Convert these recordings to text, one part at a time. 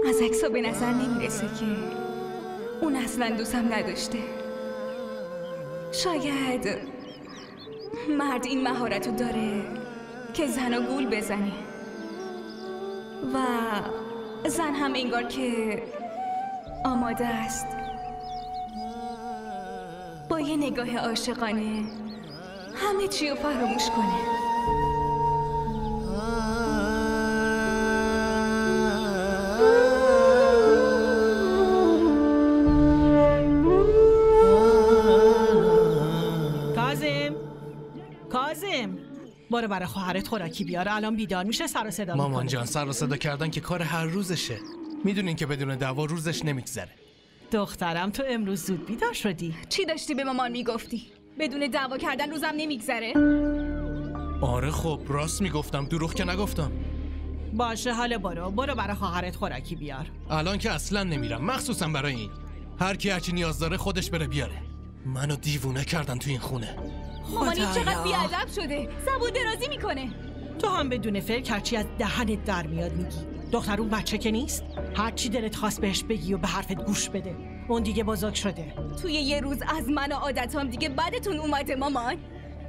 از عکس‌ها به نظر نمیرسه که اون اصلا دوستم نداشته. شاید مرد این مهارتو داره که زن و گول بزنه و زن هم انگار که آماده است با یه نگاه عاشقانه همه چی رو فراموش کنه. کاظم برو برای خواهرت خوراکی بیار، الان بیدار میشه سر و صدا میکنه. مامان جان سر و صدا کردن که کار هر روزشه، میدونین که بدون دعوا روزش نمیگذره. دخترم تو امروز زود بیدار شدی. چی داشتی به مامان میگفتی؟ بدون دعوا کردن روزم نمیگذره؟ آره خب راست میگفتم، دروغ که نگفتم. باشه حالا برو برای خواهرت خوراکی بیار. الان که اصلا نمیرم، مخصوصا برای این. هر کی هرچی نیاز داره خودش بره بیاره. منو دیوونه کردن تو این خونه. مامان این چقدر بیادب شده، زبون درازی میکنه. تو هم بدون فکر هرچی از دهنت در میاد میگی. دختر اون بچه که نیست، هرچی دلت خواست بهش بگی و به حرفت گوش بده. اون دیگه بزرگ شده. توی یه روز از من و عادتام دیگه بدتون اومده مامان.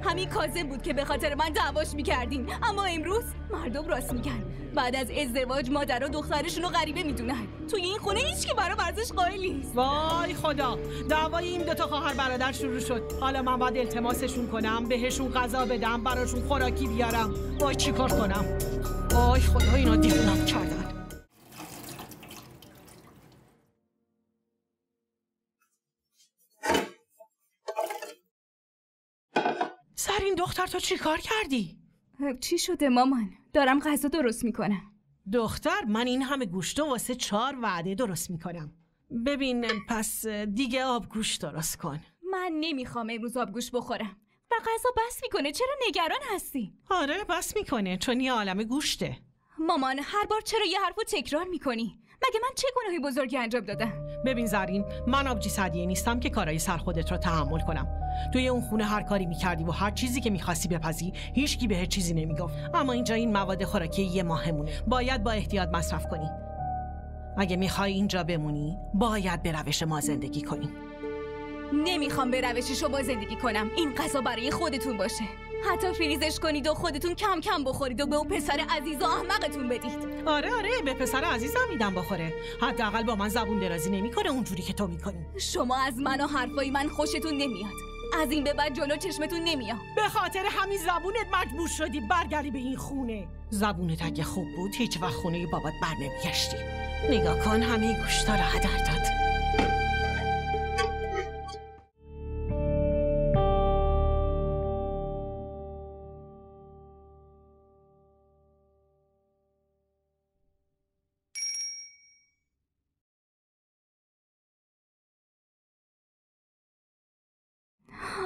همین کاظم بود که به خاطر من دعواش میکردین، اما امروز مردم راست میگن. بعد از ازدواج مادر و دخترشون رو غریبه میدونن. توی این خونه هیچ که برای ورزش قائل نیست. وای خدا، دعوای این دوتا خواهر برادر شروع شد. حالا من باید التماسشون کنم، بهشون غذا بدم، براشون خوراکی بیارم. وای چیکار کنم؟ وای خدا اینا دیوونم کردن. سرین دختر تو چی کار کردی؟ چی شده مامان؟ دارم غذا درست میکنم. دختر من این همه گوشت و واسه 4 وعده درست میکنم. ببین پس دیگه آبگوشت درست کن. من نمیخوام امروز آبگوشت بخورم و غذا بس میکنه. چرا نگران هستی؟ آره بس میکنه چون یه عالم گوشته. مامان هر بار چرا یه حرفو تکرار میکنی؟ مگه من چه گناهی بزرگی انجام دادم؟ ببین زرین، من آبجی سعدیه نیستم که کارای سر خودت رو تحمل کنم. توی اون خونه هر کاری میکردی و هر چیزی که میخواستی بپزی هیچکی بهت چیزی نمیگفت. اما اینجا این مواد خوراکی یه ماهمونه، باید با احتیاط مصرف کنی. اگه میخوای اینجا بمونی باید به روش ما زندگی کنی. نمیخوام به روش شما زندگی کنم. این غذا برای خودتون باشه. حتی فریزش کنید و خودتون کم کم بخورید و به اون پسر عزیز و احمقتون بدید. آره به پسر عزیزم میدم بخوره. حداقل با من زبون درازی نمیکنه اونجوری که تو میکنی. شما از من و حرفای من خوشتون نمیاد. از این به بعد جلو چشمتون نمیام. به خاطر همین زبونت مجبور شدی برگردی به این خونه. زبونت اگه خوب بود هیچ وقت خونه بابات بر نمیگشتی. نگاه کن همه گوشتا رو هدر داد.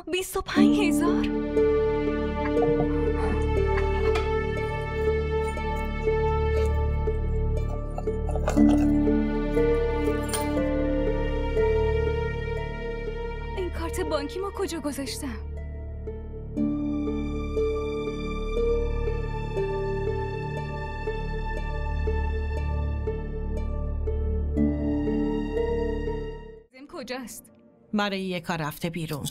$25,000. این کارت بانکی ما کجا گذاشتم؟ کجاست؟ برای یه کار رفته بیرون.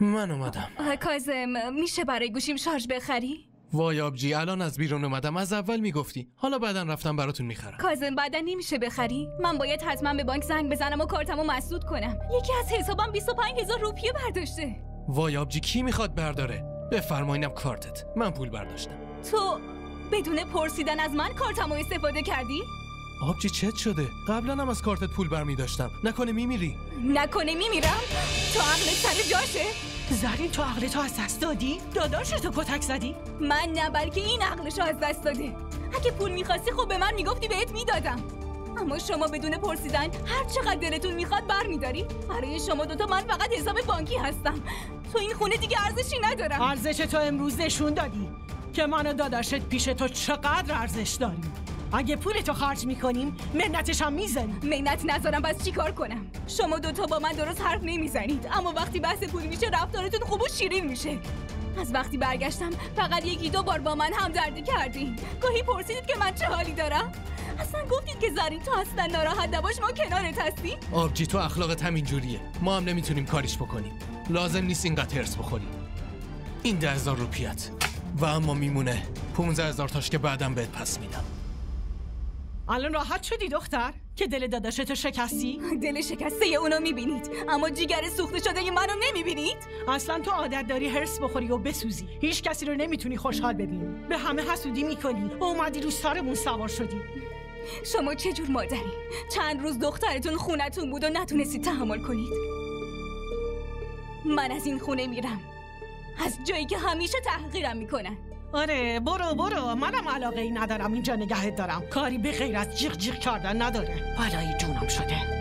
من اومدم. کاظم میشه برای گوشیم شارژ بخری؟ وای آبجی الان از بیرون اومدم، از اول میگفتی، حالا بعدا رفتم براتون میخرم. کاظم بعدا نمیشه بخری؟ من باید حتما به بانک زنگ بزنم و کارتمو مسدود کنم. یکی از حسابم 25,000 روپیه برداشته. وای آبجی کی میخواد برداره؟ بفرمایینم کارتت، من پول برداشتم. تو بدون پرسیدن از من کارتمو استفاده کردی؟ آبجی چت شده؟ قبلا هم از کارتت پول برمی داشتم. نکنه میمیری؟ نکنه میمیرم؟ تو عقلت سر جاشه؟ زرین تو عقلتو از دست دادی؟ داداشتو کتک زدی؟ من نه بلکه این عقلشو از دست داده. اگه پول میخواستی خب به من میگفتی بهت میدادم. اما شما بدون پرسیدن هر چقدر دلتون میخواد برمیداری. برای شما دوتا من فقط حساب بانکی هستم. تو این خونه دیگه ارزشی ندارم. ارزش تو امروز نشون دادی که من و داداشت پیش تو چقدر ارزش داریم. اگه پولتو خرج میکنیم منتش هم میزنیم. منت نذارم بس چی کار کنم؟ شما دوتا با من درست حرف نمیزنید، اما وقتی بحث پول میشه رفتارتون خوب و شیرین میشه. از وقتی برگشتم فقط یکی دو بار با من همدردی کردین. گاهی پرسیدید که من چه حالی دارم. اصلا گفتید که زرین تو اصلا ناراحت نباش، ما کنارت هستیم. آبجی تو اخلاقت همین جوریه، ما هم نمیتونیم کاریش بکنیم. لازم نیست اینقدر هرس بخوری. این 10,000 روپیت و اما میمونه 15,000 تاش که بعدم بهت پس میدم. الان راحت شدی دختر که دل داداشتو شکستی؟ دل شکسته اونو میبینید اما جیگر سوخته شده منو نمیبینید. اصلا تو عادت داری هرس بخوری و بسوزی. هیچ کسی رو نمیتونی خوشحال ببینی. به همه حسودی میکنی. اومدی رو سرمون سوار شدی. شما چه جور مادری؟ چند روز دخترتون خونتون بود و نتونستید تحمل کنید. من از این خونه میرم، از جایی که همیشه تحقیرم میکنن. آره برو منم علاقه ای ندارم اینجا نگهت دارم. کاری به غیر از جیغ جیغ کردن نداره. بالای جونم شده.